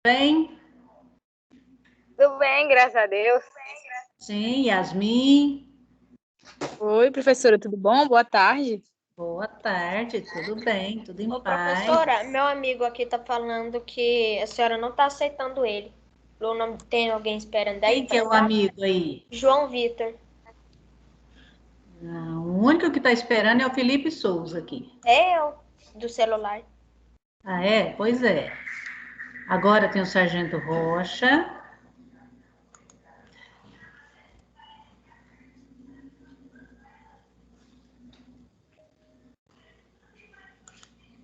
Bem? Tudo bem, graças a Deus. Sim, Yasmin. Oi, professora, tudo bom? Boa tarde. Boa tarde, tudo bem, tudo em Ô, paz. professora, meu amigo aqui tá falando que a senhora não tá aceitando ele. O nome tem alguém esperando aí Quem que pra é o entrar? amigo aí? João Vitor. O único que está esperando é o Felipe Souza aqui. É eu, do celular. Ah, é? Pois é. Agora tem o Sargento Rocha.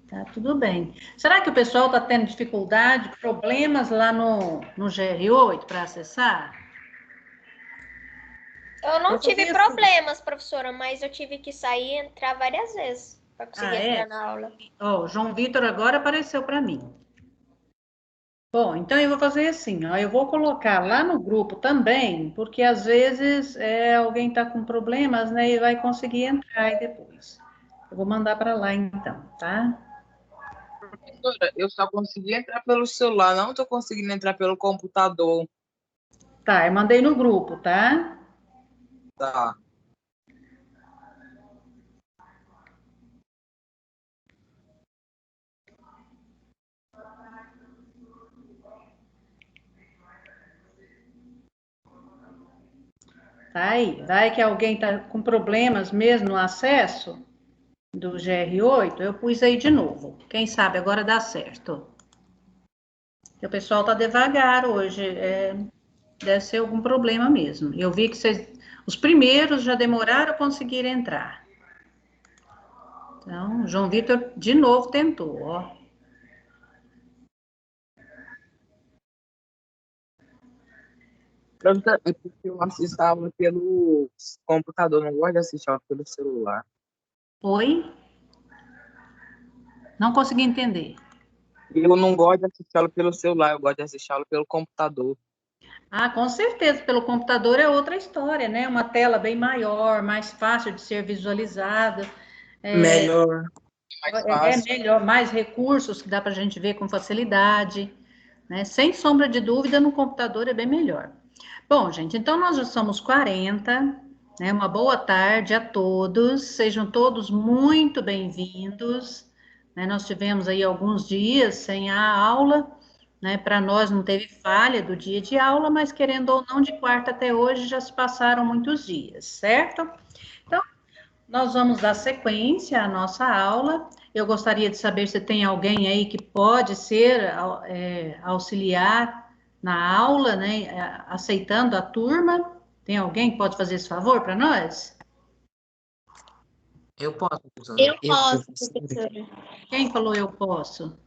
Tá tudo bem. Será que o pessoal está tendo dificuldade, problemas lá no GR8 para acessar? Eu não Eu tive fazia assim. problemas, professora, mas eu tive que sair e entrar várias vezes pra conseguir Ah, entrar é? na aula. Ó, o João Vitor agora apareceu para mim. Bom, então eu vou fazer assim, ó, eu vou colocar lá no grupo também, porque às vezes alguém está com problemas, né, e vai conseguir entrar aí depois. Eu vou mandar para lá então, tá? Professora, eu só consegui entrar pelo celular, não estou conseguindo entrar pelo computador. Tá, eu mandei no grupo, tá? Tá. Tá aí. Vai que alguém está com problemas mesmo no acesso do GR8, eu pus aí de novo. Quem sabe agora dá certo. O pessoal tá devagar hoje, deve ser algum problema mesmo. Eu vi que os primeiros já demoraram a conseguir entrar. Então, o João Vitor de novo tentou, ó. Professora, é porque eu assisto a aula pelo computador, não gosto de assistir aula pelo celular. Oi? Não consegui entender. Eu não gosto de assistir aula pelo celular, eu gosto de assistir aula pelo computador. Ah, com certeza, pelo computador é outra história, né? Uma tela bem maior, mais fácil de ser visualizada. Melhor, mais É fácil. melhor, mais recursos que dá para a gente ver com facilidade, né? Sem sombra de dúvida, no computador é bem melhor. Bom, gente, então nós já somos 40, né? Uma boa tarde a todos, sejam todos muito bem-vindos, né? Nós tivemos aí alguns dias sem a aula, né? Para nós não teve falha do dia de aula, mas querendo ou não, de quarta até hoje já se passaram muitos dias, certo? Então, nós vamos dar sequência à nossa aula. Eu gostaria de saber se tem alguém aí que pode ser auxiliar na aula, né? Aceitando a turma. Tem alguém que pode fazer esse favor para nós? Eu posso, professora. Eu posso, professora. Quem falou eu posso?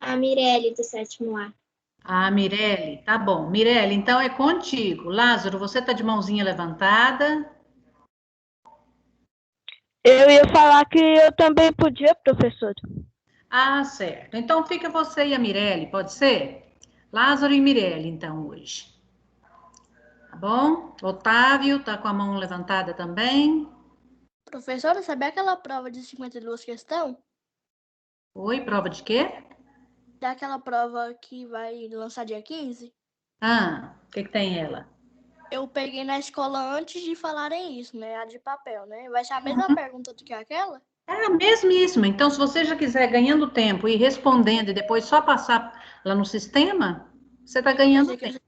A Mirelle, do 7º A. A Mirelle, tá bom. Mirelle, então é contigo. Lázaro, você tá de mãozinha levantada? Eu ia falar que eu também podia, professor. Ah, certo. Então fica você e a Mirelle, pode ser? Lázaro e Mirelle, então, hoje. Tá bom? Otávio, tá com a mão levantada também. Professora, sabe aquela prova de 52 questões? Oi, prova de quê? Daquela prova que vai lançar dia 15? Ah, o que tem ela? Eu peguei na escola antes de falarem isso, né? A de papel, né? Vai ser a mesma pergunta do que aquela? É a mesmíssima. Então, se você já quiser ganhando tempo e respondendo e depois só passar lá no sistema, você está ganhando tempo.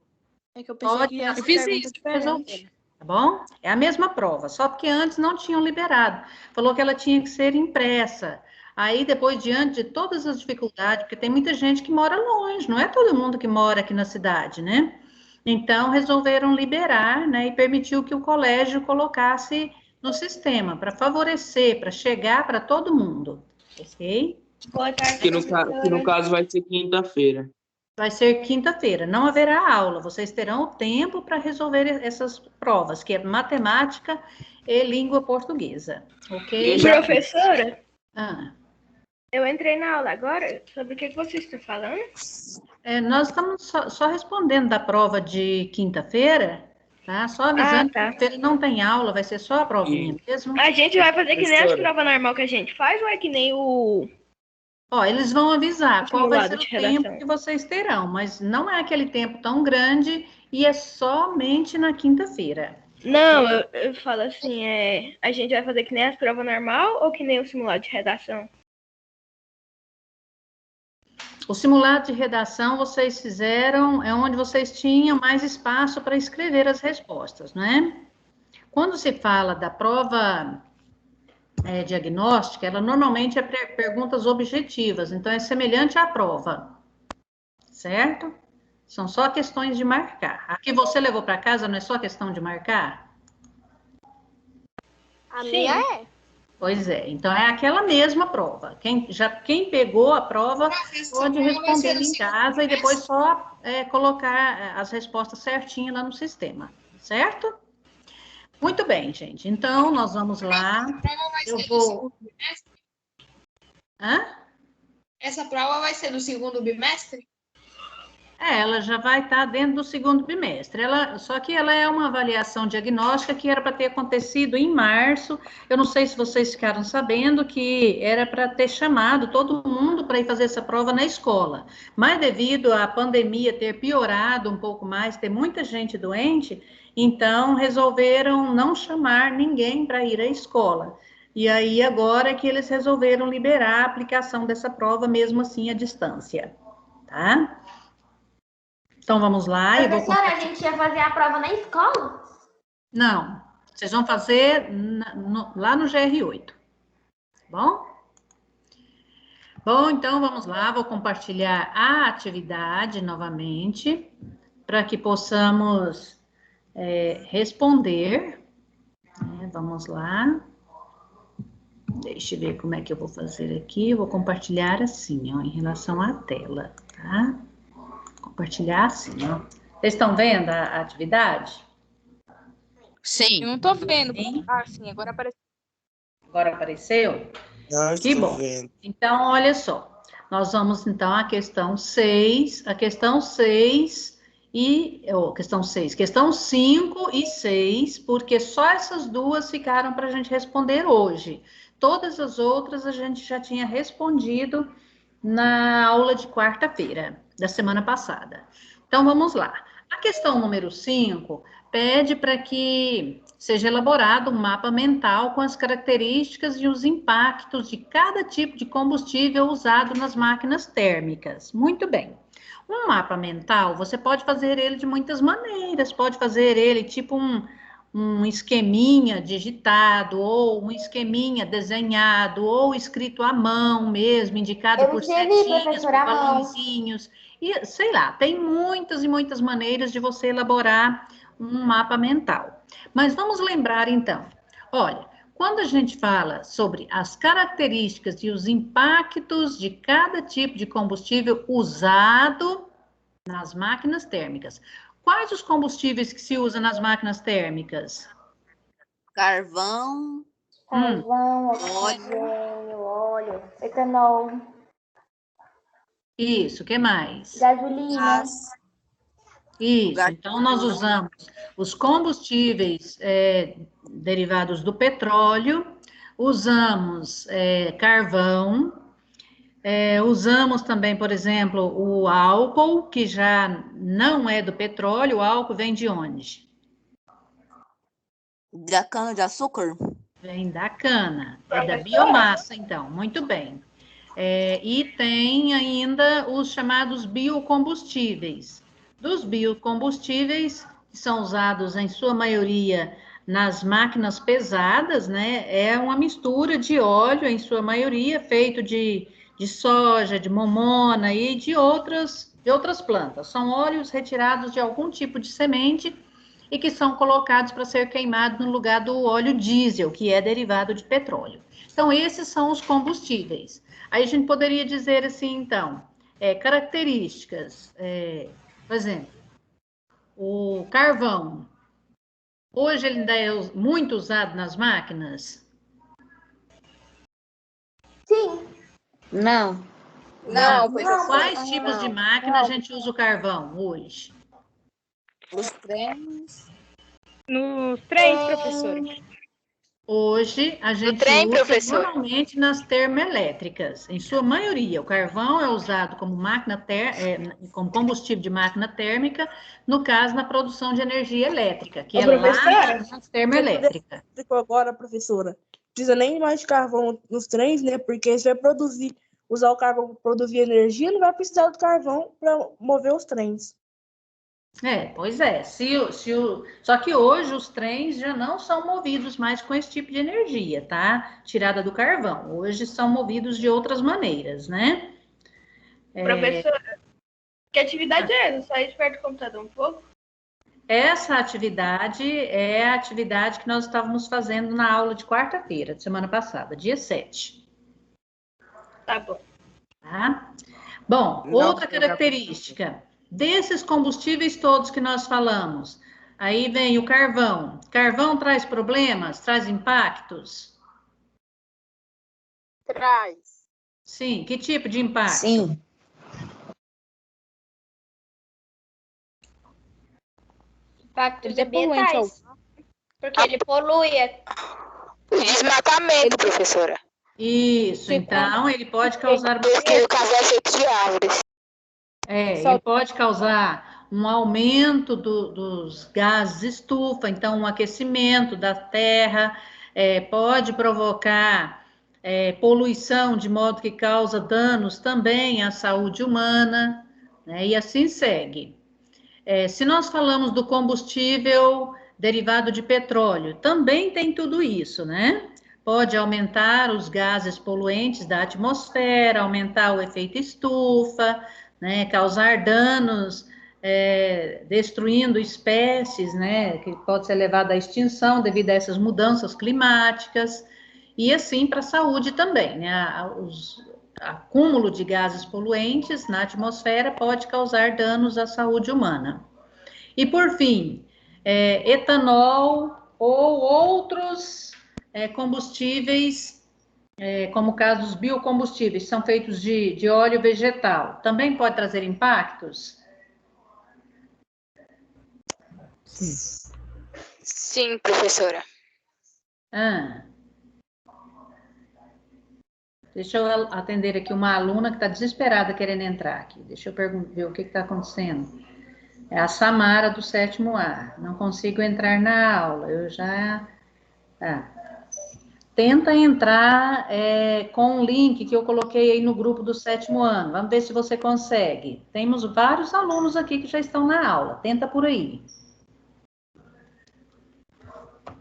É que eu pensei que ia Pode ser pergunta diferente. resolver, tá bom? É a mesma prova, só porque antes não tinham liberado. Falou que ela tinha que ser impressa. Aí, depois, diante de todas as dificuldades, porque tem muita gente que mora longe, não é todo mundo que mora aqui na cidade, né? Então, resolveram liberar, né, e permitiu que o colégio colocasse no sistema, para favorecer, para chegar para todo mundo, ok? Boa tarde, Que no caso vai ser quinta-feira. Vai ser quinta-feira, não haverá aula, vocês terão o tempo para resolver essas provas, que é matemática e língua portuguesa, ok? Professora, Ah, eu entrei na aula agora. Sobre o que você está falando? nós estamos só respondendo da prova de quinta-feira, tá? Só avisando que tá. quinta-feira não tem aula, vai ser só a provinha mesmo. A gente vai fazer que nem as Professora. provas normais que a gente faz ou é que nem o Ó, eles vão avisar qual vai ser Simulado o de tempo redação. que vocês terão, mas não é aquele tempo tão grande e é somente na quinta-feira. Não, eu falo assim, a gente vai fazer que nem as provas normal ou que nem o simulado de redação? O simulado de redação vocês fizeram, é onde vocês tinham mais espaço para escrever as respostas, não é? Quando se fala da prova diagnóstica, ela normalmente é perguntas objetivas, então é semelhante à prova, certo? São só questões de marcar. A que você levou para casa não é só questão de marcar? A Sim. minha é. Pois é, então é aquela mesma prova. Quem pegou a prova pode responder em casa e depois só colocar as respostas certinhas lá no sistema, certo? Muito bem, gente. Então, nós vamos lá. Eu vou... Hã? Essa prova vai ser do segundo bimestre? Ela já vai estar dentro do segundo bimestre. Só que ela é uma avaliação diagnóstica que era para ter acontecido em março. Eu não sei se vocês ficaram sabendo que era para ter chamado todo mundo para ir fazer essa prova na escola. Mas devido à pandemia ter piorado um pouco mais, ter muita gente doente, então resolveram não chamar ninguém para ir à escola. E aí agora é que eles resolveram liberar a aplicação dessa prova, mesmo assim à distância, tá? Então, vamos lá. Professora, a gente ia fazer a prova na escola? Não, vocês vão fazer lá no GR8, bom? Bom, então vamos lá, vou compartilhar a atividade novamente, para que possamos responder. Vamos lá. Deixa eu ver como é que eu vou fazer aqui. Eu vou compartilhar assim, ó, em relação à tela, tá? Compartilhar assim, ó. Vocês estão vendo a atividade? Sim. Eu não tô vendo. Sim. Ah, sim, agora apareceu. Agora apareceu? Que bom. Então, olha só. Nós vamos, então, à questão 6, questão 5 e 6, porque só essas duas ficaram para a gente responder hoje. Todas as outras a gente já tinha respondido na aula de quarta-feira, da semana passada. Então, vamos lá. A questão número 5 pede para que seja elaborado um mapa mental com as características e os impactos de cada tipo de combustível usado nas máquinas térmicas. Muito bem. Um mapa mental, você pode fazer ele de muitas maneiras, pode fazer ele tipo um esqueminha digitado, ou um esqueminha desenhado, ou escrito à mão mesmo, indicado por setinhas, por balãozinhos, e sei lá, tem muitas e muitas maneiras de você elaborar um mapa mental. Mas vamos lembrar então, olha, quando a gente fala sobre as características e os impactos de cada tipo de combustível usado nas máquinas térmicas, quais os combustíveis que se usam nas máquinas térmicas? Carvão, oxigênio, óleo, etanol, Isso, o que mais? gasolina. gás, Isso, então nós usamos os combustíveis derivados do petróleo, usamos carvão, usamos também, por exemplo, o álcool, que já não é do petróleo, o álcool vem de onde? da cana-de-açúcar. Vem da cana, é da biomassa, então, muito bem. E tem ainda os chamados biocombustíveis. Dos biocombustíveis, que são usados em sua maioria nas máquinas pesadas, né? É uma mistura de óleo, em sua maioria, feito de soja, de momona e de outras plantas. São óleos retirados de algum tipo de semente e que são colocados para ser queimados no lugar do óleo diesel, que é derivado de petróleo. Então, esses são os combustíveis. Aí a gente poderia dizer assim, então, características, por exemplo, o carvão. Hoje ele ainda é muito usado nas máquinas? Sim. Não. Não, Quais tipos de máquina a gente usa o carvão hoje? Os trens. Nos trens, professora. Hoje, a gente trem, usa professora? normalmente nas termoelétricas. Em sua maioria, o carvão é usado como como combustível de máquina térmica, no caso, na produção de energia elétrica, que Ô, é lá professora, nas termoelétricas. explicou agora, professora. Precisa nem mais de carvão nos trens, né? Porque se vai usar o carvão para produzir energia, não vai precisar do carvão para mover os trens. Pois é. Só que hoje os trens já não são movidos mais com esse tipo de energia, tá? Tirada do carvão. Hoje são movidos de outras maneiras, né? Professora, que atividade é essa? Sair de perto do computador um pouco? Essa atividade é a atividade que nós estávamos fazendo na aula de quarta-feira, de semana passada, dia 7. Tá bom. Tá? Bom, outra característica desses combustíveis todos que nós falamos, aí vem o carvão. Carvão traz problemas, traz impactos? Traz. Sim, que tipo de impacto? Sim. Impactos Ele é poluente, ambientais. Porque ele polui. Desmatamento, professora. Isso, então ele pode causar Porque o café é feito de árvores. ele pode causar um aumento dos gases estufa, então um aquecimento da terra, pode provocar poluição, de modo que causa danos também à saúde humana, né, e assim segue. Se nós falamos do combustível derivado de petróleo, também tem tudo isso, né? Pode aumentar os gases poluentes da atmosfera, aumentar o efeito estufa, né? Causar danos, destruindo espécies, né? Que pode ser levado à extinção devido a essas mudanças climáticas, e assim para a saúde também, né? Acúmulo de gases poluentes na atmosfera pode causar danos à saúde humana. E, por fim, etanol ou outros combustíveis, como o caso dos biocombustíveis, são feitos de óleo vegetal. Também pode trazer impactos? Sim, professora. Deixa eu atender aqui uma aluna que está desesperada querendo entrar aqui. Deixa eu ver o que está acontecendo. É a Samara do 7º A. Não consigo entrar na aula. Eu já... Tenta entrar com o link que eu coloquei aí no grupo do 7º ano. Vamos ver se você consegue. Temos vários alunos aqui que já estão na aula. Tenta por aí.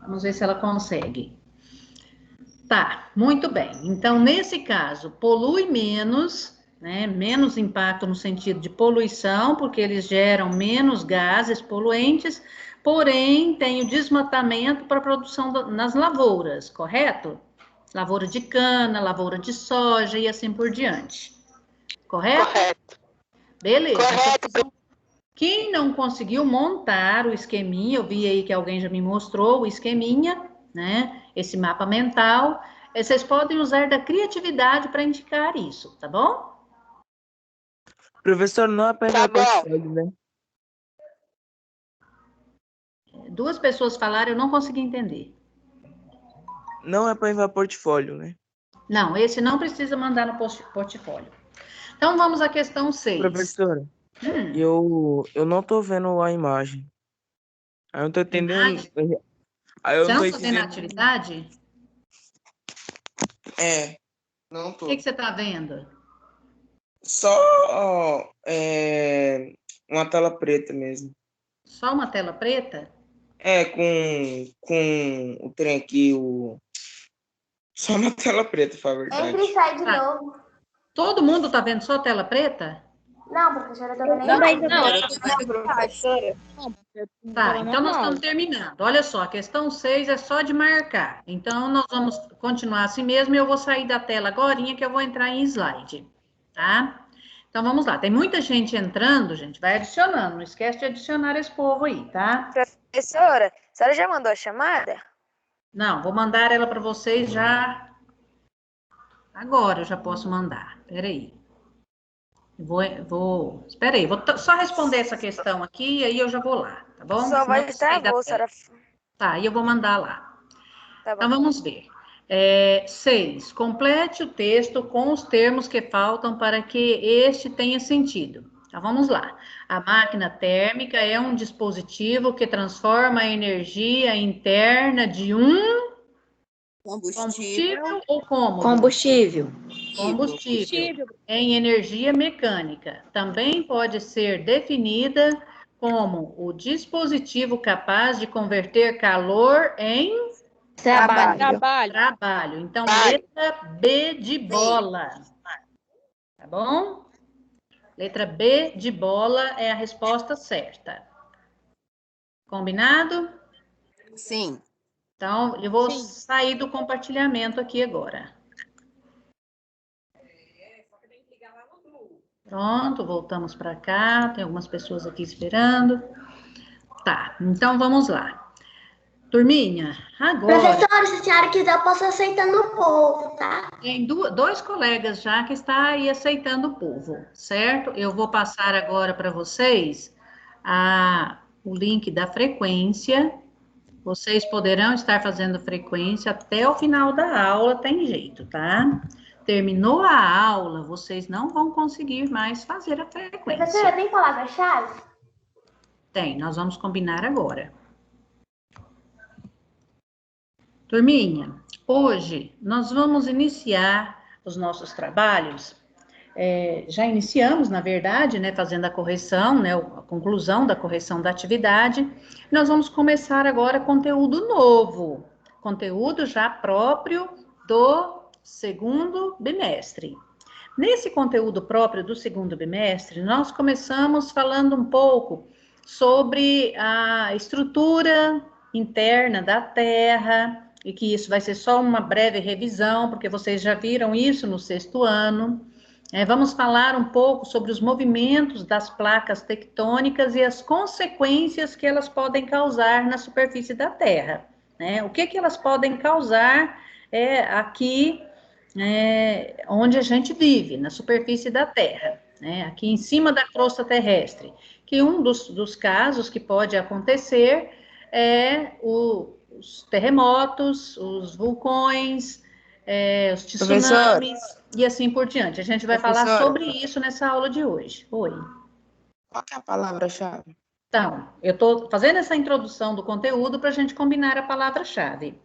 Vamos ver se ela consegue. Tá, muito bem. Então, nesse caso, polui menos, né? Menos impacto no sentido de poluição, porque eles geram menos gases poluentes, porém, tem o desmatamento para a produção nas lavouras, correto? Lavoura de cana, lavoura de soja e assim por diante. Correto? Correto. Beleza. Correto. Então, quem não conseguiu montar o esqueminha, eu vi aí que alguém já me mostrou o esqueminha, né? Esse mapa mental, vocês podem usar da criatividade para indicar isso, tá bom? Professor, não apenas portfólio, né? Duas pessoas falaram, eu não consegui entender. Não é para enviar portfólio, né? Não, esse não precisa mandar no portfólio. Então, vamos à questão 6. Professora, eu não tô vendo a imagem. Aí eu não tô entendendo. Você não está vendo a atividade? Não tô. O que você está vendo? Só uma tela preta mesmo. Só uma tela preta? Com o trem aqui, só uma tela preta, foi a verdade. Entra e sai de novo. Todo mundo está vendo só tela preta? Não, professora, eu tô vendo nem Professora. Tá, então nós estamos terminando. Olha só, a questão 6 é só de marcar. Então, nós vamos continuar assim mesmo e eu vou sair da tela agorinha que eu vou entrar em slide, tá? Então, vamos lá. Tem muita gente entrando, gente. Vai adicionando. Não esquece de adicionar esse povo aí, tá? Professora, a senhora já mandou a chamada? Não, vou mandar ela para vocês já. Agora eu já posso mandar. Peraí. Espera aí, vou só responder essa questão aqui e aí eu já vou lá, tá bom? Só vai estar a senhora. Tá, e eu vou mandar lá. Tá Então, bom. vamos ver. 6. Complete o texto com os termos que faltam para que este tenha sentido. Então, vamos lá. A máquina térmica é um dispositivo que transforma a energia interna de um combustível ou como? Combustível. Combustível em energia mecânica. Também pode ser definida como o dispositivo capaz de converter calor em trabalho. Então, letra B de bola. Tá bom? Letra B de bola é a resposta certa. Combinado? Sim. Então, eu vou sair do compartilhamento aqui agora. Pronto, voltamos para cá. Tem algumas pessoas aqui esperando. Tá, então vamos lá. Turminha, agora... Professora, se a senhora quiser, eu posso aceitando o povo, tá? Tem dois colegas já que estão aí aceitando o povo, certo? Eu vou passar agora para vocês o link da frequência. Vocês poderão estar fazendo frequência até o final da aula, tem jeito, tá? Terminou a aula, vocês não vão conseguir mais fazer a frequência. Professora, tem palavra-chave? Tem, nós vamos combinar agora. Turminha, hoje nós vamos iniciar os nossos trabalhos. Já iniciamos, na verdade, né, fazendo a correção, né, a conclusão da correção da atividade. Nós vamos começar agora conteúdo novo, conteúdo já próprio do segundo bimestre. Nesse conteúdo próprio do segundo bimestre, nós começamos falando um pouco sobre a estrutura interna da Terra, e que isso vai ser só uma breve revisão, porque vocês já viram isso no sexto ano. Vamos falar um pouco sobre os movimentos das placas tectônicas e as consequências que elas podem causar na superfície da Terra. O que elas podem causar aqui onde a gente vive, na superfície da Terra, aqui em cima da crosta terrestre, que um dos casos que pode acontecer é os terremotos, os vulcões, os tsunamis e assim por diante. A gente vai falar sobre isso nessa aula de hoje. Oi. Qual que é a palavra-chave? Então, eu estou fazendo essa introdução do conteúdo para a gente combinar a palavra-chave.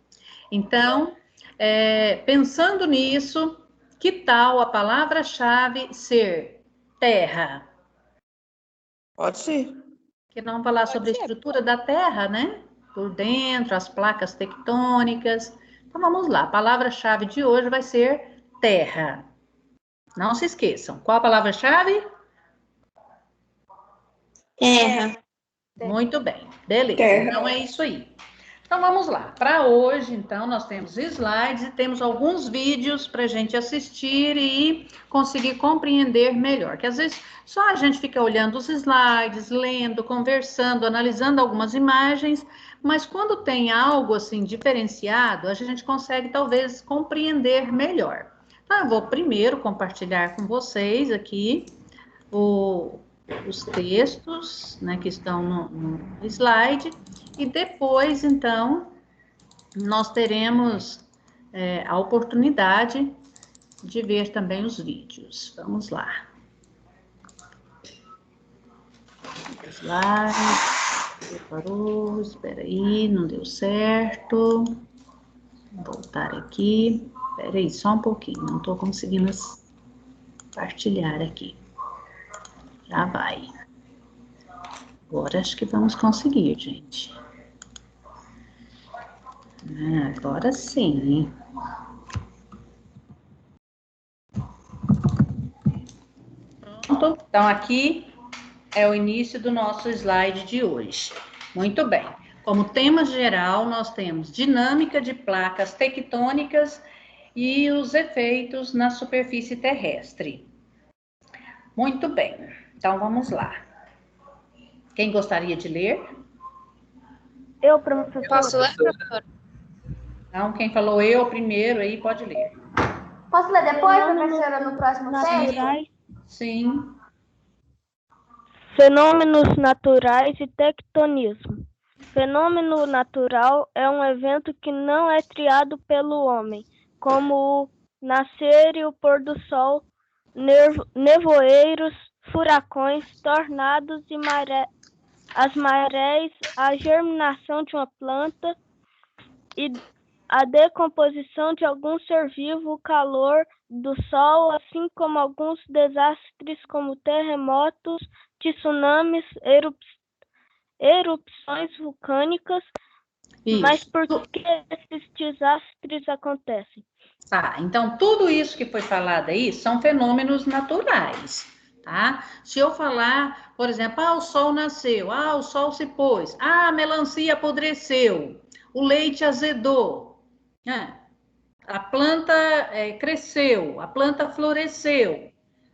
Então, pensando nisso, que tal a palavra-chave ser terra? Pode ser. Que não falar sobre a estrutura da Terra, né? Por dentro, as placas tectônicas. Então, vamos lá. A palavra-chave de hoje vai ser terra. Não se esqueçam. Qual a palavra-chave? Terra. Muito bem. Beleza. Terra. Então, é isso aí. Então, vamos lá. Para hoje, então, nós temos slides e temos alguns vídeos para a gente assistir e conseguir compreender melhor. Que às vezes só a gente fica olhando os slides, lendo, conversando, analisando algumas imagens, mas quando tem algo assim diferenciado, a gente consegue talvez compreender melhor. Então, eu vou primeiro compartilhar com vocês aqui os textos, né, que estão no slide, e depois, então, nós teremos a oportunidade de ver também os vídeos. Vamos lá. Slide, preparou, espera aí, não deu certo. Vou voltar aqui. Espera aí, só um pouquinho, não estou conseguindo compartilhar aqui. Já vai. Agora acho que vamos conseguir, gente. Agora sim. Pronto. Então, aqui é o início do nosso slide de hoje. Muito bem. Como tema geral, nós temos dinâmica de placas tectônicas e os efeitos na superfície terrestre. Muito bem. Então, vamos lá. Quem gostaria de ler? Eu, professora. Posso ler, professora? Então, quem falou eu primeiro aí pode ler. Posso ler depois, professora, no próximo texto? Sim. Fenômenos naturais e tectonismo. Fenômeno natural é um evento que não é criado pelo homem, como o nascer e o pôr do sol, nevoeiros, furacões, tornados e as marés, a germinação de uma planta e a decomposição de algum ser vivo, o calor do sol, assim como alguns desastres como terremotos, tsunamis, erupções vulcânicas. Mas Isso. por que esses desastres acontecem? Tá, então tudo isso que foi falado aí são fenômenos naturais, tá? Se eu falar, por exemplo, o sol nasceu, o sol se pôs, a melancia apodreceu, o leite azedou, a planta cresceu, a planta floresceu,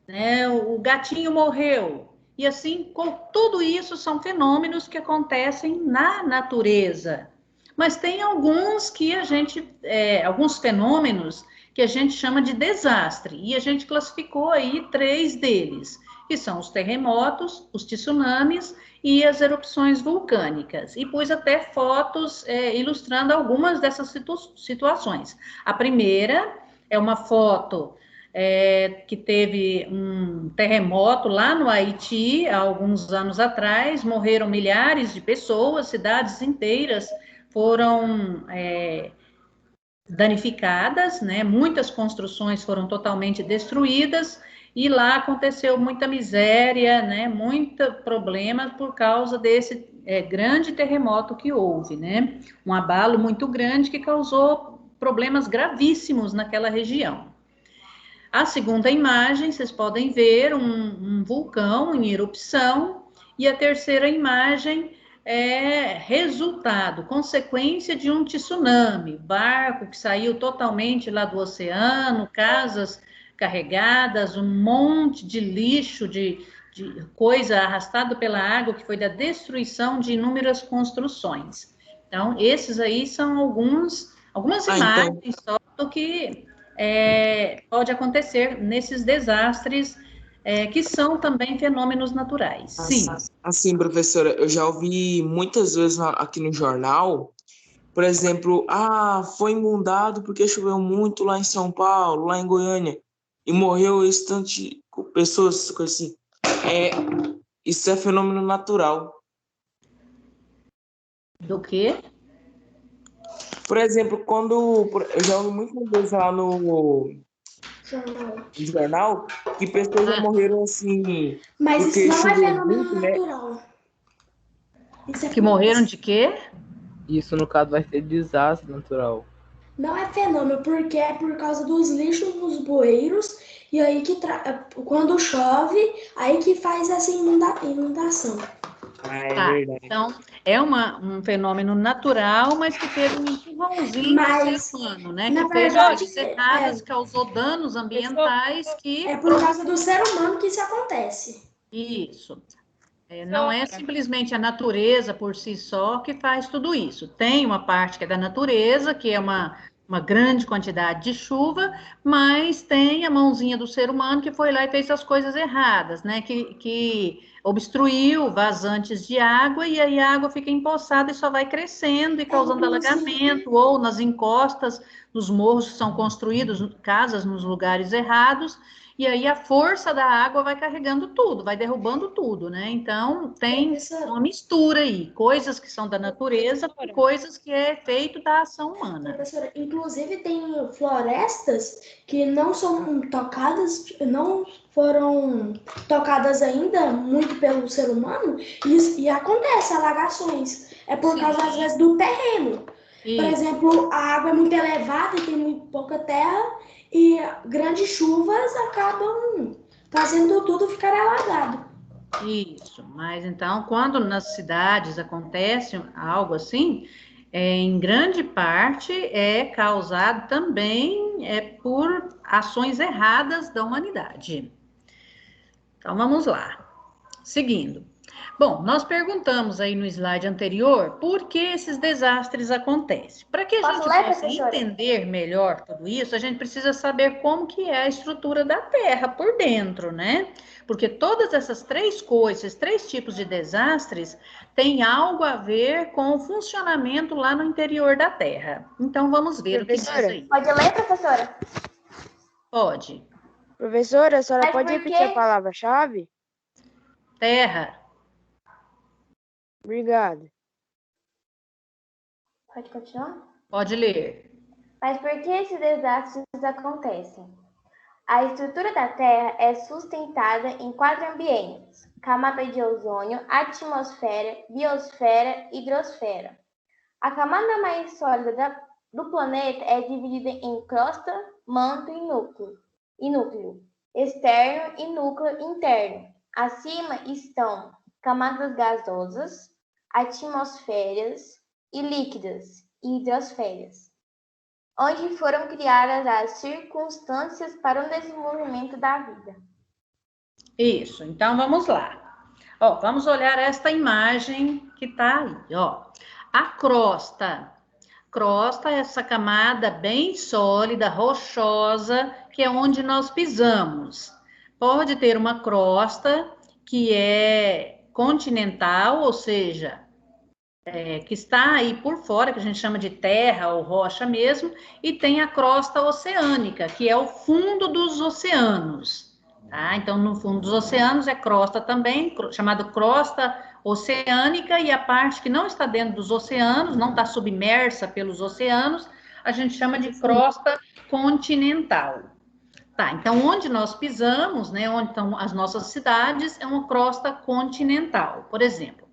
né? O gatinho morreu, e assim, tudo isso são fenômenos que acontecem na natureza. Mas tem alguns que alguns fenômenos que a gente chama de desastre, e a gente classificou aí 3 deles, que são os terremotos, os tsunamis e as erupções vulcânicas, e pus até fotos ilustrando algumas dessas situações. A primeira é uma foto que teve um terremoto lá no Haiti, há alguns anos atrás, morreram milhares de pessoas, cidades inteiras foram danificadas, né? Muitas construções foram totalmente destruídas e lá aconteceu muita miséria, né? Muito problema por causa desse grande terremoto que houve, né? Um abalo muito grande que causou problemas gravíssimos naquela região. A segunda imagem, vocês podem ver um vulcão em erupção, e a terceira imagem é resultado, consequência de um tsunami, barco que saiu totalmente lá do oceano, casas carregadas, um monte de lixo, de coisa arrastada pela água, que foi da destruição de inúmeras construções. Então, esses aí são algumas imagens só do que pode acontecer nesses desastres que são também fenômenos naturais. Sim. Assim, professora, eu já ouvi muitas vezes aqui no jornal, por exemplo, foi inundado porque choveu muito lá em São Paulo, lá em Goiânia, e morreu bastante pessoas, assim. Isso é fenômeno natural. Do quê? Por exemplo, eu já ouvi muitas vezes lá no jornal que pessoas já morreram assim. Mas porque isso não é fenômeno muito, natural. Né? Que morreram de quê? Isso, no caso, vai ser desastre natural. Não é fenômeno, porque é por causa dos lixos nos bueiros, e aí que quando chove, aí que faz essa inundação. Verdade. Então, é um fenômeno natural, mas que teve um empurrãozinho do ser humano, né? Que fez coisas erradas, causou danos ambientais que... É por causa do ser humano que isso acontece. Isso. Não é simplesmente a natureza por si só que faz tudo isso. Tem uma parte que é da natureza, que é uma grande quantidade de chuva, mas tem a mãozinha do ser humano que foi lá e fez as coisas erradas, né? Que obstruiu vazantes de água, e aí a água fica empoçada e só vai crescendo e causando alagamento, ou nas encostas, nos morros que são construídos, casas nos lugares errados, e aí a força da água vai carregando tudo, vai derrubando tudo, né? Então, tem uma mistura aí, coisas que são da natureza com coisas que é feito da ação humana. Professora, inclusive tem florestas que não são tocadas, não foram tocadas ainda muito pelo ser humano, e acontece alagações. É por causa, às vezes, do terreno. Isso. Por exemplo, a água é muito elevada e tem muito pouca terra, e grandes chuvas acabam fazendo tudo ficar alagado. Isso, mas então, quando nas cidades acontece algo assim, em grande parte é causado também por ações erradas da humanidade. Então, vamos lá. Seguindo. Bom, nós perguntamos aí no slide anterior por que esses desastres acontecem. Para que a Posso gente ler, possa professora? entender melhor tudo isso, a gente precisa saber como que é a estrutura da Terra por dentro, né? Porque todas essas três coisas, esses três tipos de desastres, têm algo a ver com o funcionamento lá no interior da Terra. Então, vamos ver o que diz aí. Pode ler, professora? Pode. Professora, a senhora Mas pode por repetir quê? a palavra-chave? Terra. Obrigado. Pode continuar? Pode ler. Mas por que esses desastres acontecem? A estrutura da Terra é sustentada em 4 ambientes: camada de ozônio, atmosfera, biosfera e hidrosfera. A camada mais sólida do planeta é dividida em crosta, manto e núcleo externo e núcleo interno. Acima estão camadas gasosas, atmosferas e líquidas e hidrosferas, onde foram criadas as circunstâncias para o desenvolvimento da vida. Isso, então vamos lá. Ó, vamos olhar esta imagem que está aí, ó. A crosta. Crosta é essa camada bem sólida, rochosa, que é onde nós pisamos. Pode ter uma crosta que é continental, ou seja, que está aí por fora, que a gente chama de terra ou rocha mesmo, e tem a crosta oceânica, que é o fundo dos oceanos. Tá? Então, no fundo dos oceanos é crosta também, chamada crosta oceânica, e a parte que não está dentro dos oceanos, não está submersa pelos oceanos, a gente chama de crosta continental. Tá, então, onde nós pisamos, né, onde estão as nossas cidades, é uma crosta continental, por exemplo.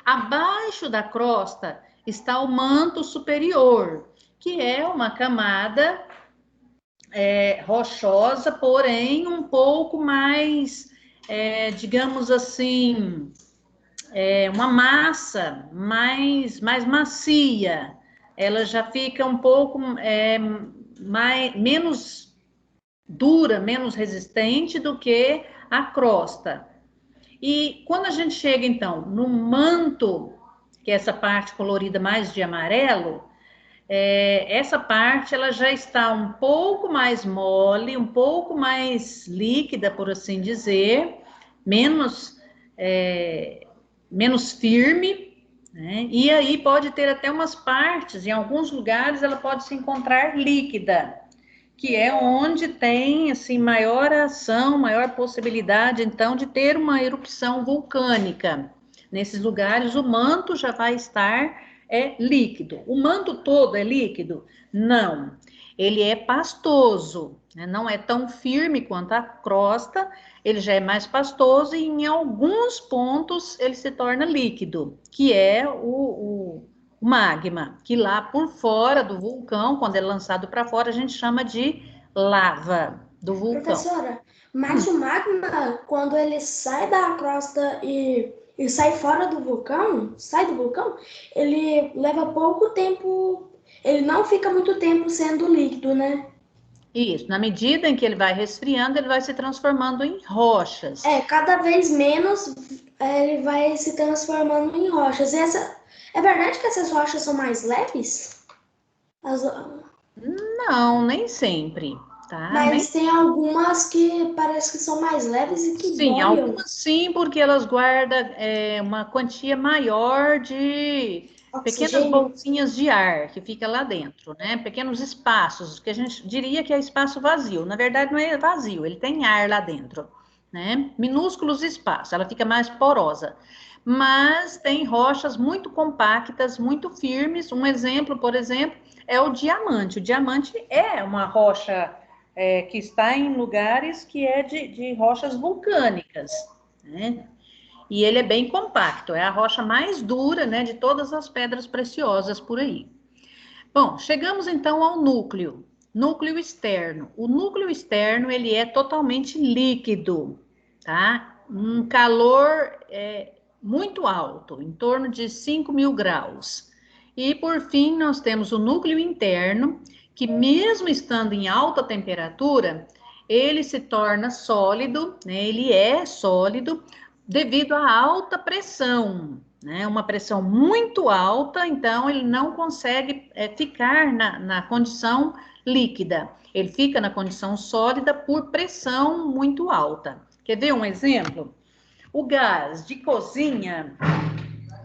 Abaixo da crosta está o manto superior, que é uma camada rochosa, porém um pouco mais, digamos assim, uma massa mais macia. Ela já fica um pouco menos dura, menos resistente do que a crosta. E quando a gente chega, então, no manto, que é essa parte colorida mais de amarelo, essa parte ela já está um pouco mais mole, um pouco mais líquida, por assim dizer, menos firme, né? E aí pode ter até umas partes, em alguns lugares ela pode se encontrar líquida, que é onde tem, assim, maior ação, maior possibilidade, então, de ter uma erupção vulcânica. Nesses lugares, o manto já vai estar líquido. O manto todo é líquido? Não. Ele é pastoso, né? Não é tão firme quanto a crosta, ele já é mais pastoso e, em alguns pontos, ele se torna líquido, que é o magma, que lá por fora do vulcão, quando é lançado para fora, a gente chama de lava do vulcão. Professora, mas o magma, quando ele sai da crosta e sai fora do vulcão, ele leva pouco tempo, ele não fica muito tempo sendo líquido, né? Isso, na medida em que ele vai resfriando, ele vai se transformando em rochas. Cada vez menos ele vai se transformando em rochas. E é verdade que essas rochas são mais leves? Não, nem sempre, tá? Mas tem algumas que parece que são mais leves e que sim, boiam. algumas sim, porque elas guardam uma quantia maior de pequenas bolsinhas de ar que fica lá dentro, né? Pequenos espaços, que a gente diria que é espaço vazio. Na verdade, não é vazio, ele tem ar lá dentro, né? Minúsculos espaços, ela fica mais porosa. Mas tem rochas muito compactas, muito firmes. Um exemplo, por exemplo, é o diamante. O diamante é uma rocha que está em lugares que é de rochas vulcânicas, né? E ele é bem compacto, é a rocha mais dura, né, de todas as pedras preciosas por aí. Bom, chegamos então ao núcleo externo. O núcleo externo, ele é totalmente líquido, tá? Um calor muito alto, em torno de 5.000 graus. E, por fim, nós temos o núcleo interno, que mesmo estando em alta temperatura, ele se torna sólido, né? Ele é sólido, devido à alta pressão, né? Uma pressão muito alta, então ele não consegue ficar na condição líquida. Ele fica na condição sólida por pressão muito alta. Quer ver um exemplo? O gás de cozinha,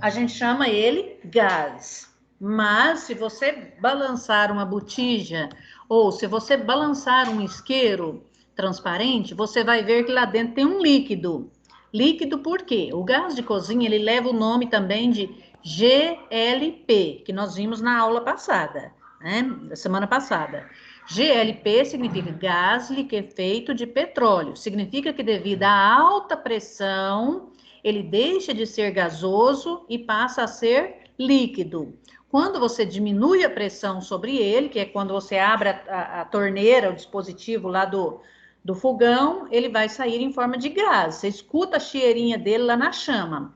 a gente chama ele gás. Mas se você balançar uma botija ou se você balançar um isqueiro transparente, você vai ver que lá dentro tem um líquido. Líquido por quê? O gás de cozinha, ele leva o nome também de GLP, que nós vimos na aula passada, né? Da semana passada. GLP significa gás liquefeito de petróleo. Significa que devido à alta pressão, ele deixa de ser gasoso e passa a ser líquido. Quando você diminui a pressão sobre ele, que é quando você abre a torneira, o dispositivo lá do fogão, ele vai sair em forma de gás. Você escuta a cheirinha dele lá na chama.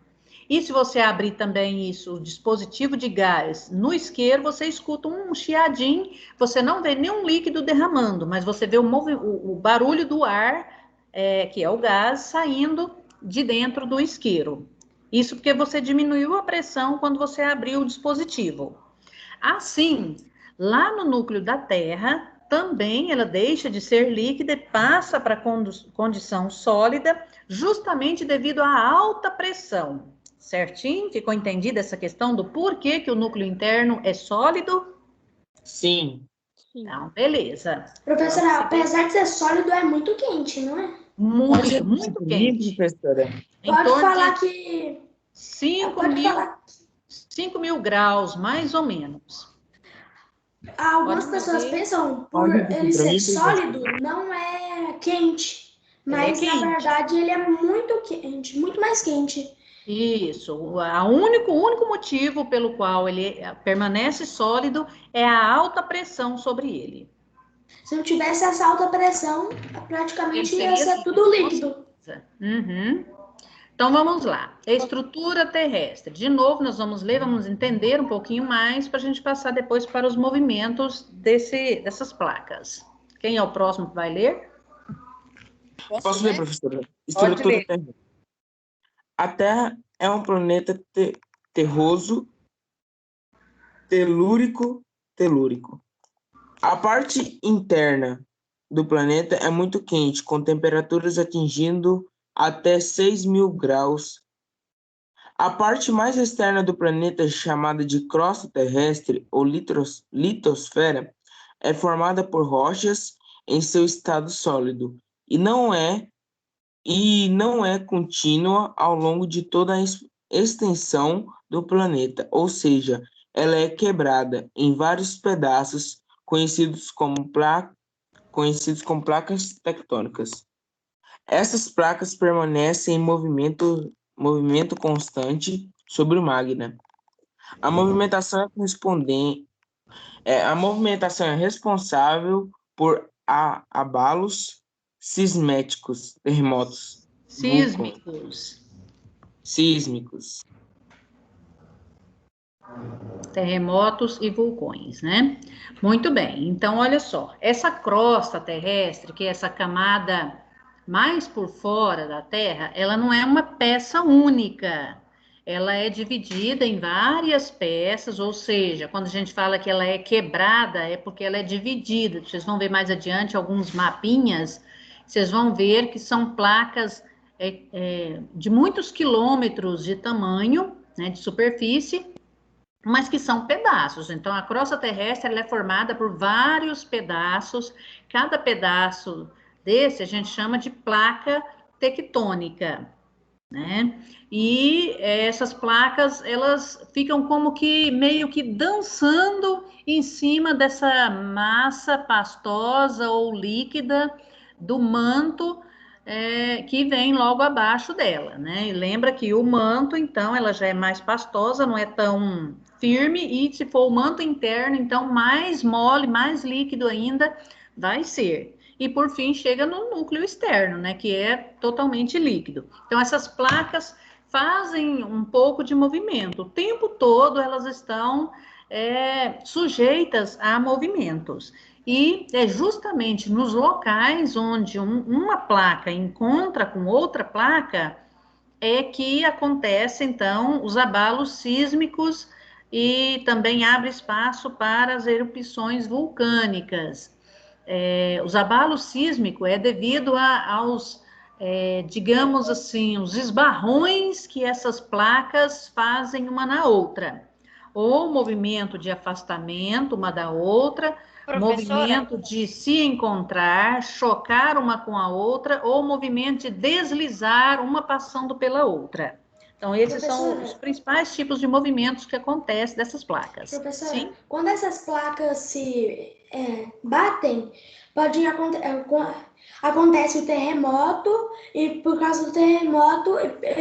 E se você abrir também isso, o dispositivo de gás no isqueiro, você escuta um chiadinho, você não vê nenhum líquido derramando, mas você vê o barulho do ar, que é o gás, saindo de dentro do isqueiro. Isso porque você diminuiu a pressão quando você abriu o dispositivo. Assim, lá no núcleo da Terra, também ela deixa de ser líquida e passa para a condição sólida, justamente devido à alta pressão. Certinho? Ficou entendida essa questão do porquê que o núcleo interno é sólido? Sim. Então, beleza. Professora, apesar de ser sólido, é muito quente, não é? Muito quente. Professora. Pode falar que... 5 mil graus, mais ou menos. Algumas pessoas pensam, por ele ser sólido, não é quente. Mas, na verdade, ele é muito quente, muito mais quente. Isso. O único motivo pelo qual ele permanece sólido é a alta pressão sobre ele. Se não tivesse essa alta pressão, praticamente ia ser tudo líquido. Uhum. Então, vamos lá. Estrutura terrestre. De novo, nós vamos ler, vamos entender um pouquinho mais para a gente passar depois para os movimentos dessas placas. Quem é o próximo que vai ler? Posso ler, professora? Estrutura terrestre. A Terra é um planeta terroso, telúrico. A parte interna do planeta é muito quente, com temperaturas atingindo até 6.000 graus. A parte mais externa do planeta, chamada de crosta terrestre ou litosfera, é formada por rochas em seu estado sólido e não é contínua ao longo de toda a extensão do planeta, ou seja, ela é quebrada em vários pedaços conhecidos como placas tectônicas. Essas placas permanecem em movimento constante sobre o magma. A movimentação é responsável por abalos sísmicos, terremotos. Sísmicos. Terremotos e vulcões, né? Muito bem. Então, olha só. Essa crosta terrestre, que é essa camada mais por fora da Terra, ela não é uma peça única. Ela é dividida em várias peças, ou seja, quando a gente fala que ela é quebrada, é porque ela é dividida. Vocês vão ver mais adiante alguns mapinhas, vocês vão ver que são placas de muitos quilômetros de tamanho, né, de superfície, mas que são pedaços. Então, a crosta terrestre ela é formada por vários pedaços. Cada pedaço desse a gente chama de placa tectônica, né? E essas placas, elas ficam como que meio que dançando em cima dessa massa pastosa ou líquida do manto que vem logo abaixo dela, né? E lembra que o manto, então, ela já é mais pastosa, não é tão firme, e se for o manto interno, então, mais mole, mais líquido ainda vai ser. E, por fim, chega no núcleo externo, né? Que é totalmente líquido. Então, essas placas fazem um pouco de movimento. O tempo todo elas estão sujeitas a movimentos. E é justamente nos locais onde uma placa encontra com outra placa é que acontece, então, os abalos sísmicos e também abre espaço para as erupções vulcânicas. Os abalos sísmicos é devido aos, digamos assim, os esbarrões que essas placas fazem uma na outra, ou movimento de afastamento uma da outra, movimento de se encontrar, chocar uma com a outra, ou movimento de deslizar uma passando pela outra. Então, esses são os principais tipos de movimentos que acontecem dessas placas. Professora, Sim? quando essas placas se batem, acontece o terremoto, e por causa do terremoto,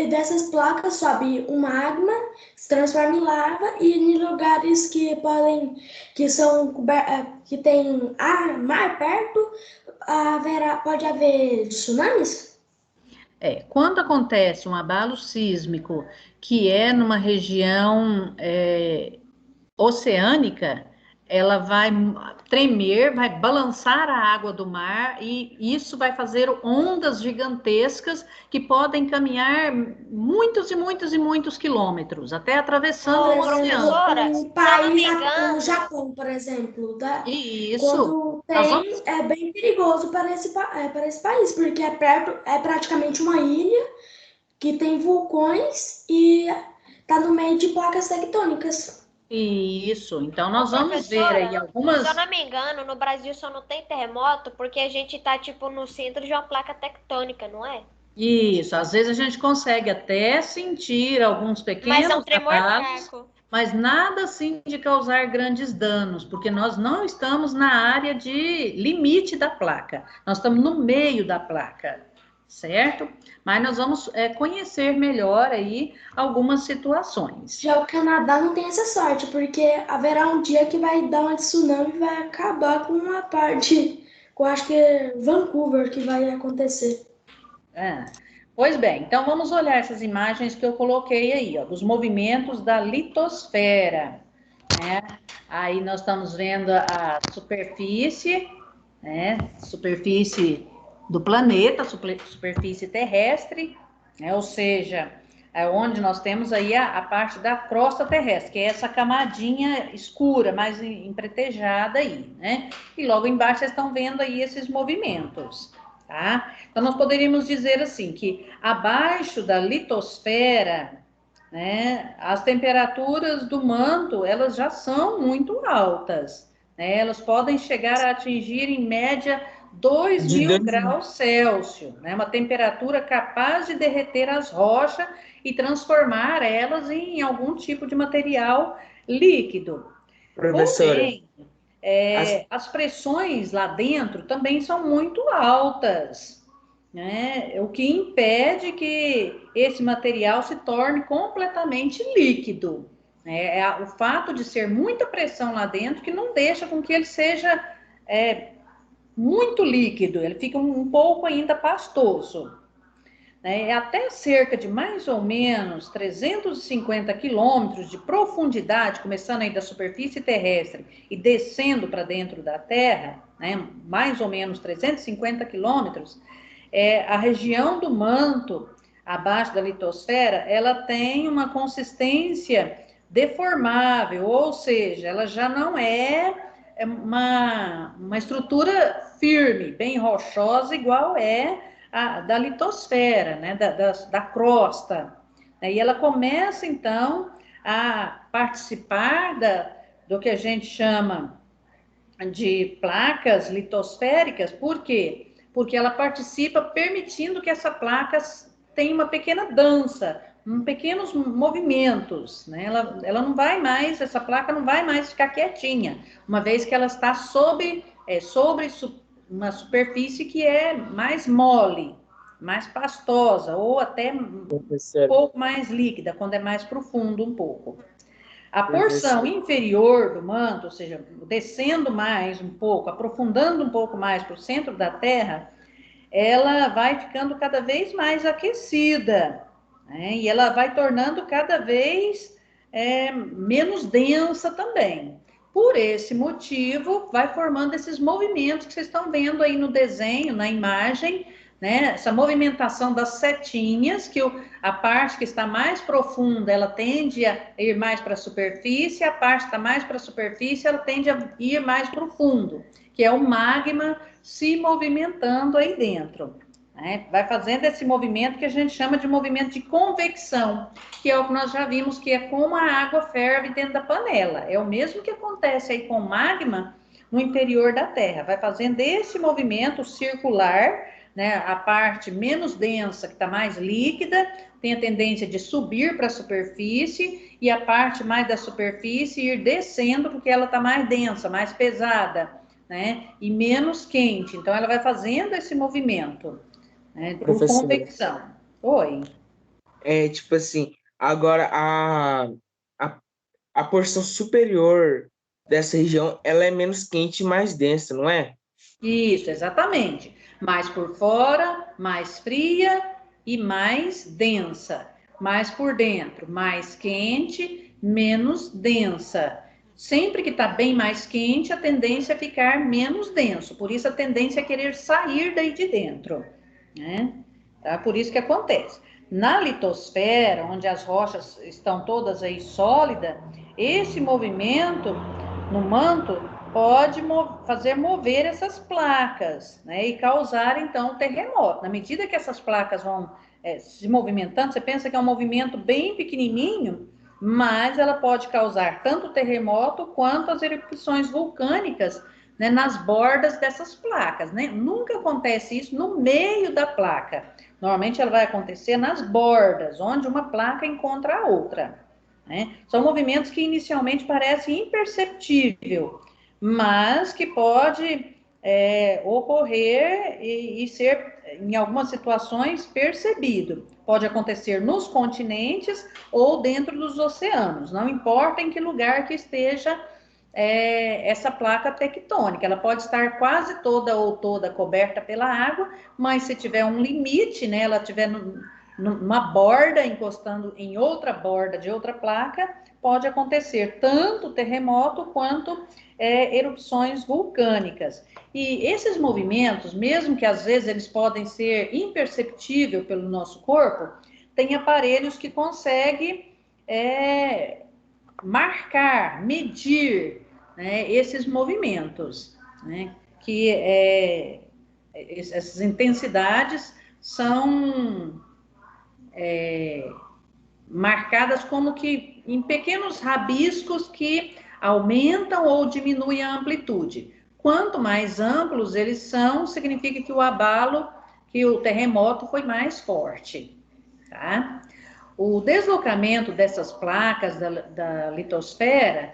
dessas placas sobe o magma, se transforma em lava, e em lugares que tem mar perto, pode haver tsunamis? Quando acontece um abalo sísmico que é numa região oceânica, ela vai tremer, vai balançar a água do mar e isso vai fazer ondas gigantescas que podem caminhar muitos e muitos e muitos quilômetros, até atravessando o oceano. Um país, o Japão, por exemplo, Isso. Quando tem, é bem perigoso para esse país, porque é praticamente uma ilha que tem vulcões e está no meio de placas tectônicas. Isso, então nós vamos ver aí algumas... Se eu não me engano, no Brasil só não tem terremoto porque a gente tá, tipo, no centro de uma placa tectônica, não é? Isso, às vezes a gente consegue até sentir alguns pequenos mas é um tremor abalos, fraco. Mas nada assim de causar grandes danos, porque nós não estamos na área de limite da placa, nós estamos no meio da placa, certo? Mas nós vamos conhecer melhor aí algumas situações. Já o Canadá não tem essa sorte, porque haverá um dia que vai dar uma tsunami e vai acabar com uma parte, eu acho que é Vancouver que vai acontecer. Pois bem, então vamos olhar essas imagens que eu coloquei aí, ó, dos movimentos da litosfera, né? Aí nós estamos vendo a superfície, né? Superfície do planeta, superfície terrestre, né? Ou seja, é onde nós temos aí a parte da crosta terrestre, que é essa camadinha escura, mais empretejada aí, né? E logo embaixo vocês estão vendo aí esses movimentos. Tá? Então, nós poderíamos dizer assim, que abaixo da litosfera, né, as temperaturas do manto, elas já são muito altas, né? Elas podem chegar a atingir, em média, 2.000 graus Celsius, né? Uma temperatura capaz de derreter as rochas e transformar elas em algum tipo de material líquido. Professora, porém, as pressões lá dentro também são muito altas, né? O que impede que esse material se torne completamente líquido. O fato de ser muita pressão lá dentro que não deixa com que ele seja muito líquido, ele fica um pouco ainda pastoso. Até cerca de mais ou menos 350 quilômetros de profundidade, começando aí da superfície terrestre e descendo para dentro da Terra, né, mais ou menos 350 quilômetros, a região do manto, abaixo da litosfera, ela tem uma consistência deformável, ou seja, ela já não é uma estrutura firme, bem rochosa, igual da litosfera, né, da crosta. E ela começa, então, a participar do que a gente chama de placas litosféricas. Por quê? Porque ela participa permitindo que essa placa tenha uma pequena dança, pequenos movimentos, né? Ela não vai mais, essa placa não vai mais ficar quietinha, uma vez que ela está sobre uma superfície que é mais mole, mais pastosa, ou até um pouco mais líquida, quando é mais profundo um pouco. A porção inferior do manto, ou seja, descendo mais um pouco, aprofundando um pouco mais para o centro da Terra, ela vai ficando cada vez mais aquecida, né? E ela vai tornando cada vez menos densa também. Por esse motivo, vai formando esses movimentos que vocês estão vendo aí no desenho, na imagem, né, essa movimentação das setinhas, que a parte que está mais profunda, ela tende a ir mais para a superfície, a parte que está mais para a superfície, ela tende a ir mais para o fundo, que é o magma se movimentando aí dentro. Né? Vai fazendo esse movimento que a gente chama de movimento de convecção, que é o que nós já vimos, que é como a água ferve dentro da panela. É o mesmo que acontece aí com o magma no interior da Terra. Vai fazendo esse movimento circular, né? A parte menos densa, que está mais líquida, tem a tendência de subir para a superfície, e a parte mais da superfície ir descendo, porque ela está mais densa, mais pesada, né? E menos quente. Então, ela vai fazendo esse movimento. Por Professora. convecção. Oi. Tipo assim, agora a porção superior dessa região, ela é menos quente e mais densa, não é? Isso, exatamente. Mais por fora, mais fria e mais densa. Mais por dentro, mais quente, menos densa. Sempre que está bem mais quente, a tendência é ficar menos denso. Por isso, a tendência é querer sair daí de dentro. Né? Tá? Por isso que acontece. Na litosfera, onde as rochas estão todas aí sólidas, esse movimento no manto pode fazer mover essas placas, né? E causar, então, terremoto. Na medida que essas placas vão se movimentando, você pensa que é um movimento bem pequenininho, mas ela pode causar tanto terremoto quanto as erupções vulcânicas, né, nas bordas dessas placas, né? Nunca acontece isso no meio da placa. Normalmente ela vai acontecer nas bordas, onde uma placa encontra a outra, né? São movimentos que inicialmente parecem imperceptíveis, mas que pode ocorrer e ser, em algumas situações, percebido. Pode acontecer nos continentes ou dentro dos oceanos, não importa em que lugar que esteja essa placa tectônica. Ela pode estar quase toda ou toda coberta pela água, mas se tiver um limite, né, ela tiver numa borda encostando em outra borda de outra placa, pode acontecer tanto terremoto quanto erupções vulcânicas. E esses movimentos, mesmo que às vezes eles podem ser imperceptíveis pelo nosso corpo, tem aparelhos que conseguem marcar, medir, né, esses movimentos, né, que essas intensidades são marcadas como que em pequenos rabiscos que aumentam ou diminuem a amplitude. Quanto mais amplos eles são, significa que o abalo, que o terremoto foi mais forte, tá? O deslocamento dessas placas da litosfera,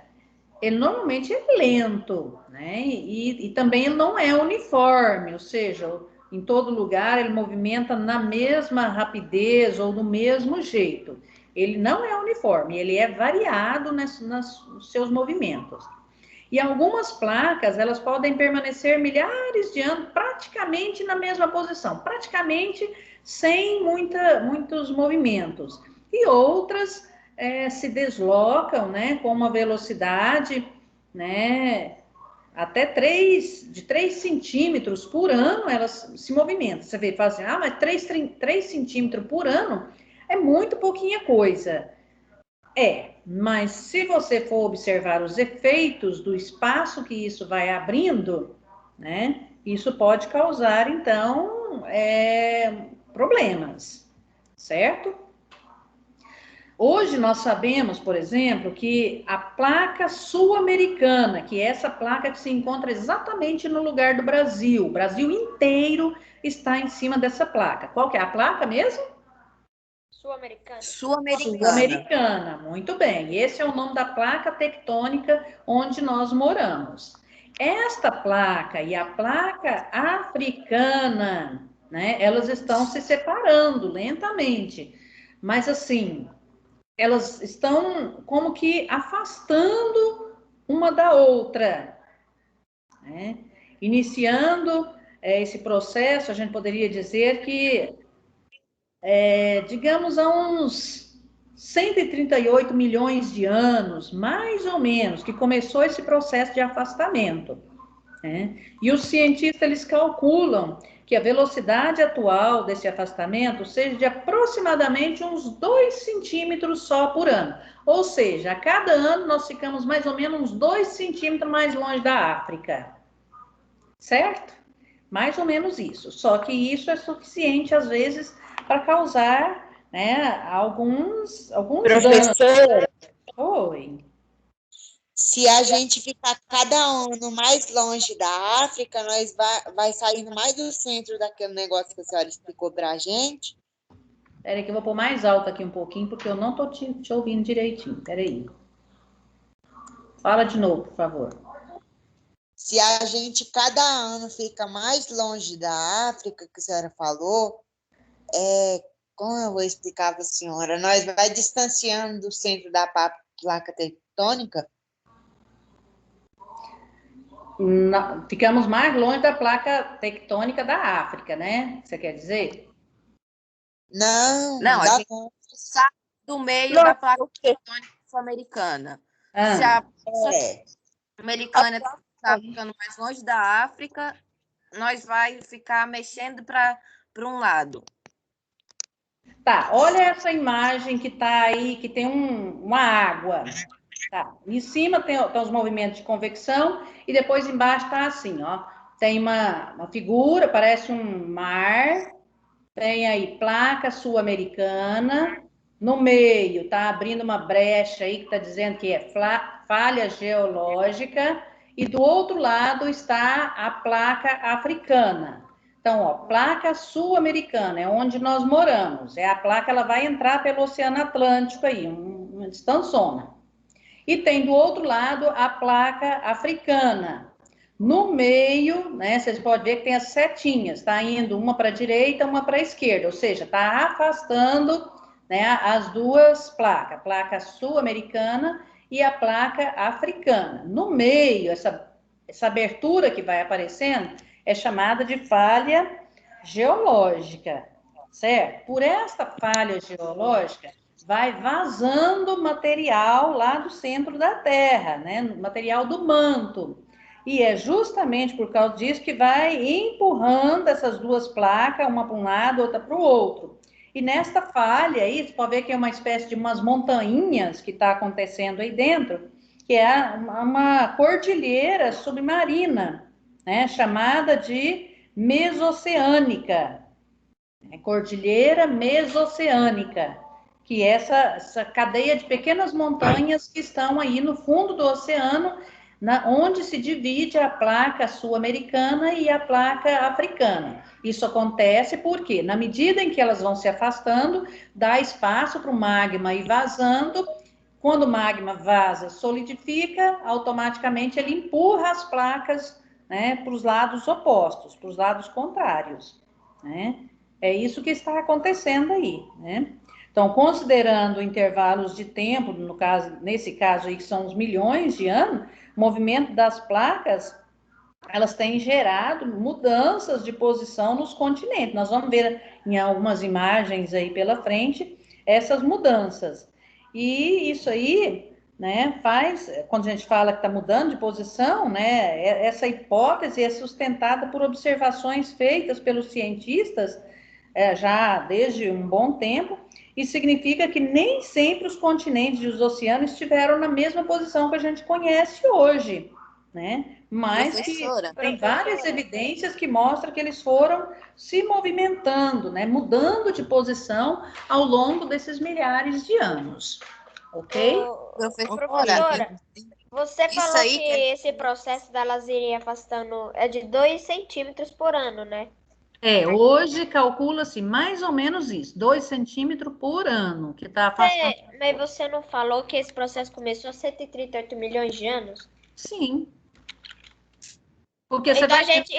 ele normalmente é lento, né? E também ele não é uniforme, ou seja, em todo lugar ele movimenta na mesma rapidez ou do mesmo jeito. Ele não é uniforme, ele é variado nos seus movimentos. E algumas placas, elas podem permanecer milhares de anos praticamente na mesma posição, praticamente sem muitos movimentos. E outras se deslocam, né, com uma velocidade, né, até 3 centímetros por ano, elas se movimentam. Você vê, fala assim, mas 3 centímetros por ano é muito pouquinha coisa. Mas se você for observar os efeitos do espaço que isso vai abrindo, né, isso pode causar, então, problemas, certo? Hoje nós sabemos, por exemplo, que a placa sul-americana, que é essa placa que se encontra exatamente no lugar do Brasil, o Brasil inteiro está em cima dessa placa. Qual que é a placa mesmo? Sul-americana. Sul-americana, muito bem. Esse é o nome da placa tectônica onde nós moramos. Esta placa e a placa africana, né, elas estão se separando lentamente, mas assim, elas estão como que afastando uma da outra, né? Iniciando esse processo, a gente poderia dizer que, digamos, há uns 138 milhões de anos, mais ou menos, que começou esse processo de afastamento, né? E os cientistas, eles calculam que a velocidade atual desse afastamento seja de aproximadamente uns 2 centímetros só por ano. Ou seja, a cada ano nós ficamos mais ou menos uns 2 centímetros mais longe da África. Certo? Mais ou menos isso. Só que isso é suficiente, às vezes, para causar, né, alguns Professora, Oi. se a gente ficar cada ano mais longe da África, nós vai saindo mais do centro daquele negócio que a senhora explicou para a gente. Peraí que eu vou pôr mais alto aqui um pouquinho, porque eu não tô te ouvindo direitinho. Peraí. Fala de novo, por favor. Se a gente cada ano fica mais longe da África, que a senhora falou, como eu vou explicar para a senhora? Nós vai distanciando do centro da placa tectônica? Ficamos mais longe da placa tectônica da África, né? Você quer dizer? Não, a gente sai do meio da placa tectônica sul-americana. Se a placa americana está ficando mais longe da África, nós vai ficar mexendo para um lado. Tá, olha essa imagem que tá aí, que tem uma água. Tá. Em cima tem os movimentos de convecção e depois embaixo tá assim, ó. Tem uma figura, parece um mar. Tem aí placa sul-americana. No meio tá abrindo uma brecha aí que tá dizendo que é falha geológica. E do outro lado está a placa africana. Então, ó, placa sul-americana é onde nós moramos. É a placa, ela vai entrar pelo Oceano Atlântico aí, uma distançona. E tem do outro lado a placa africana. No meio, né, vocês podem ver que tem as setinhas, está indo uma para a direita, uma para a esquerda, ou seja, está afastando, né, as duas placas, a placa sul-americana e a placa africana. No meio, essa abertura que vai aparecendo é chamada de falha geológica, certo? Por esta falha geológica, vai vazando material lá do centro da Terra, né? Material do manto. E é justamente por causa disso que vai empurrando essas duas placas, uma para um lado, outra para o outro. E nesta falha aí, você pode ver que é uma espécie de umas montanhas que está acontecendo aí dentro, que é uma cordilheira submarina, né? Chamada de mesoceânica. Cordilheira mesoceânica, que é essa cadeia de pequenas montanhas que estão aí no fundo do oceano, onde se divide a placa sul-americana e a placa africana. Isso acontece porque, na medida em que elas vão se afastando, dá espaço para o magma ir vazando. Quando o magma vaza, solidifica, automaticamente ele empurra as placas, né, para os lados opostos, para os lados contrários, né? É isso que está acontecendo aí, né? Então, considerando intervalos de tempo, nesse caso aí, que são uns milhões de anos, o movimento das placas, elas têm gerado mudanças de posição nos continentes. Nós vamos ver em algumas imagens aí pela frente essas mudanças. E isso aí, né, quando a gente fala que está mudando de posição, né, essa hipótese é sustentada por observações feitas pelos cientistas já desde um bom tempo, e significa que nem sempre os continentes e os oceanos estiveram na mesma posição que a gente conhece hoje, né? Mas que tem várias evidências que mostram que eles foram se movimentando, né? Mudando de posição ao longo desses milhares de anos, ok? Professora, você falou que esse processo da laseria afastando é de 2 centímetros por ano, né? Hoje calcula-se mais ou menos isso, 2 centímetros por ano, que está afastando. Mas você não falou que esse processo começou há 138 milhões de anos? Sim. Porque então a gente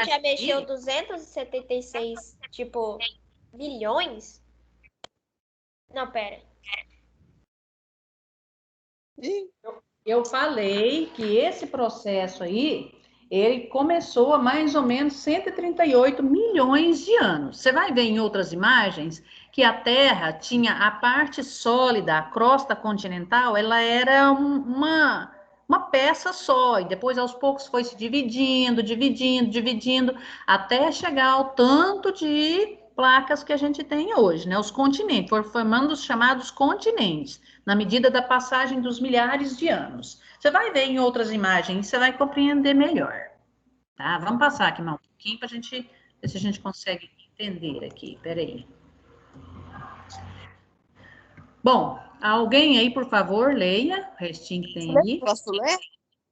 já mexeu 276, bilhões? Não, pera. Eu falei que esse processo aí, ele começou há mais ou menos 138 milhões de anos. Você vai ver em outras imagens que a Terra tinha a parte sólida, a crosta continental, ela era uma uma peça só, e depois aos poucos foi se dividindo, até chegar ao tanto de placas que a gente tem hoje, né? Os continentes, foram formando os chamados continentes, na medida da passagem dos milhares de anos. Você vai ver em outras imagens, você vai compreender melhor, tá? Vamos passar aqui mais um pouquinho para a gente ver se a gente consegue entender aqui, peraí. Bom, alguém aí, por favor, leia o restinho que tem aí. Posso ler?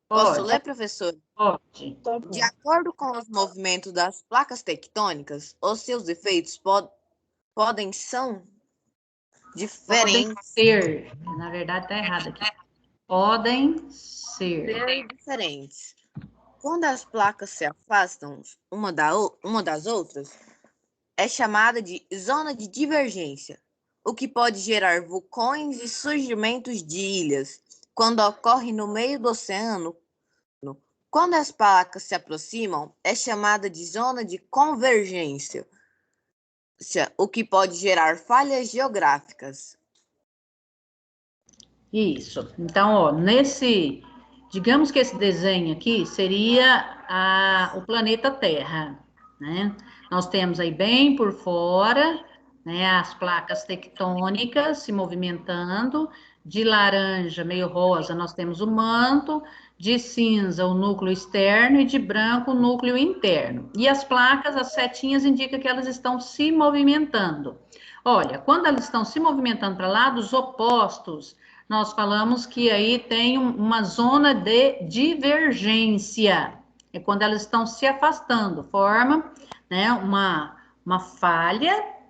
Pode. Posso ler, professor? Pode. De acordo com os movimentos das placas tectônicas, os seus efeitos são diferentes. Podem ser. Na verdade, está errado aqui. Podem ser diferentes. Quando as placas se afastam uma das outras, é chamada de zona de divergência, o que pode gerar vulcões e surgimentos de ilhas, quando ocorre no meio do oceano. Quando as placas se aproximam, é chamada de zona de convergência, o que pode gerar falhas geográficas. Isso. Então, ó, digamos que esse desenho aqui seria o planeta Terra, né? Nós temos aí bem por fora, né, as placas tectônicas se movimentando. De laranja, meio rosa, nós temos o manto, de cinza, o núcleo externo, e de branco, o núcleo interno. E as placas, as setinhas, indicam que elas estão se movimentando. Olha, quando elas estão se movimentando para lados opostos, nós falamos que aí tem uma zona de divergência. É quando elas estão se afastando, forma, né, uma falha.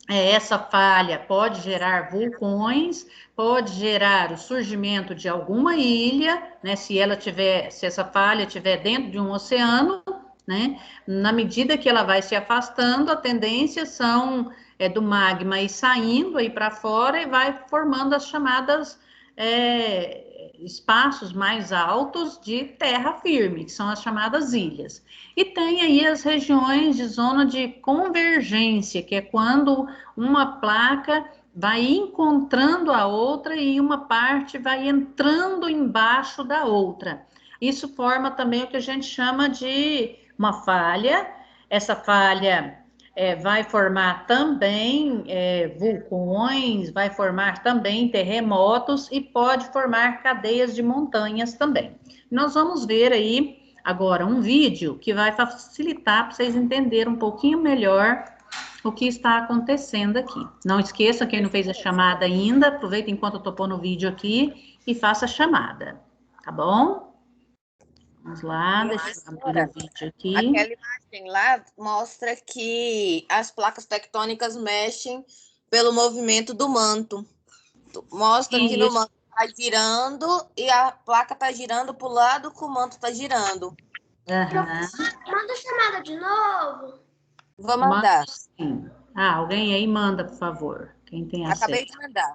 Essa falha pode gerar vulcões, pode gerar o surgimento de alguma ilha, né, se essa falha estiver dentro de um oceano, né, na medida que ela vai se afastando, a tendência do magma ir saindo aí para fora e vai formando as chamadas espaços mais altos de terra firme, que são as chamadas ilhas. E tem aí as regiões de zona de convergência, que é quando uma placa vai encontrando a outra e uma parte vai entrando embaixo da outra. Isso forma também o que a gente chama de uma falha. Essa falha vai formar também vulcões, vai formar também terremotos e pode formar cadeias de montanhas também. Nós vamos ver aí agora um vídeo que vai facilitar para vocês entenderem um pouquinho melhor o que está acontecendo aqui. Não esqueça, quem não fez a chamada ainda, aproveita enquanto eu estou pondo o vídeo aqui e faça a chamada, tá bom? Vamos lá, deixa eu abrir o vídeo aqui. Aquela imagem lá mostra que as placas tectônicas mexem pelo movimento do manto. Mostra que no manto está girando e a placa está girando para o lado que o manto está girando. Manda chamada de novo. Vou mandar. Alguém aí manda, por favor. Quem tem acesso. Acabei de mandar.